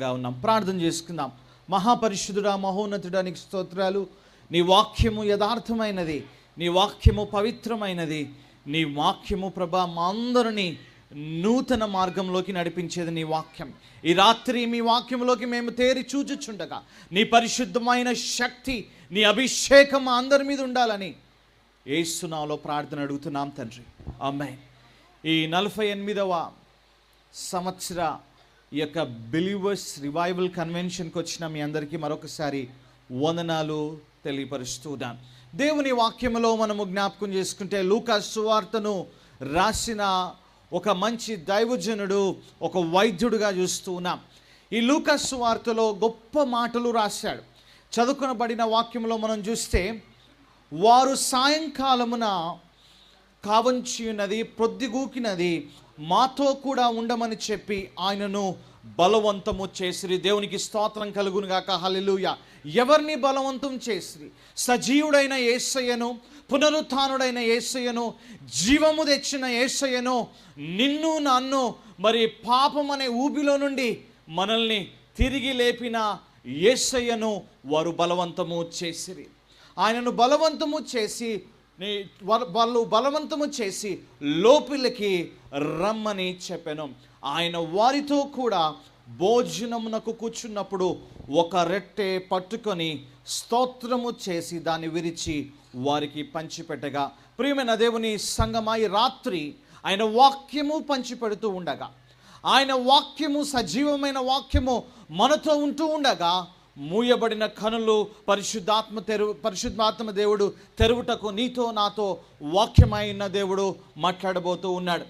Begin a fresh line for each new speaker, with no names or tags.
ఉన్నాం. ప్రార్థన చేసుకుందాం. మహాపరిశుద్ధుడా, మహోన్నతుడా, నీకు స్తోత్రాలు. నీ వాక్యము యథార్థమైనది, నీ వాక్యము పవిత్రమైనది, నీ వాక్యము ప్రభా మా అందరినీ నూతన మార్గంలోకి నడిపించేది నీ వాక్యం. ఈ రాత్రి మీ వాక్యంలోకి మేము తేరి చూచుచుండగా నీ పరిశుద్ధమైన శక్తి, నీ అభిషేకం మా అందరి మీద ఉండాలని యేసు నామములో ప్రార్థన అడుగుతున్నాం తండ్రి. ఆమేన్. ఈ 48వ సంవత్సర ఈ యొక్క బిలీవర్స్ రివైవల్ కన్వెన్షన్కి వచ్చిన మీ అందరికీ మరొకసారి వందనాలు తెలియపరుస్తున్నాను. దేవుని వాక్యములో మనము జ్ఞాపకం చేసుకుంటే లూకా సువార్తను రాసిన ఒక మంచి దైవజనుడు, ఒక వైద్యుడుగా చూస్తూ ఉన్నాం. ఈ లూకా సువార్తలో గొప్ప మాటలు రాశాడు. చదువుకొనబడిన వాక్యంలో మనం చూస్తే, వారు సాయంకాలమున కావంచి ఉన్నది, ప్రొద్దుగూకినది, మాతో కూడా ఉండమని చెప్పి ఆయనను బలవంతము చేసిరి. దేవునికి స్తోత్రం కలుగును గాక. హల్లెలూయా. ఎవరిని బలవంతం చేసిరి? సజీవుడైన యేసయ్యను, పునరుత్థానుడైన యేసయ్యను, జీవము తెచ్చిన యేసయ్యను, నిన్ను నన్ను మరి పాపం అనే ఊబిలో నుండి మనల్ని తిరిగి లేపిన యేసయ్యను వారు బలవంతము చేసిరి. ఆయనను బలవంతము చేసి వాళ్ళు బలవంతము చేసి లోపలికి రమ్మని చెప్పాను. ఆయన వారితో కూడా భోజనమునకు కూర్చున్నప్పుడు ఒక రొట్టె పట్టుకొని స్తోత్రము చేసి దాన్ని విరిచి వారికి పంచిపెట్టగా, ప్రియమైన దేవుని సంగమా, ఈ రాత్రి ఆయన వాక్యము పంచిపెడుతూ ఉండగా, ఆయన వాక్యము సజీవమైన వాక్యము మనతో ఉంటూ ఉండగా, మూయబడిన కనులు పరిశుద్ధాత్మ దేవుడు తెరువుటకు నీతో నాతో వాక్యమైన దేవుడు మాట్లాడబోతూ ఉన్నాడు.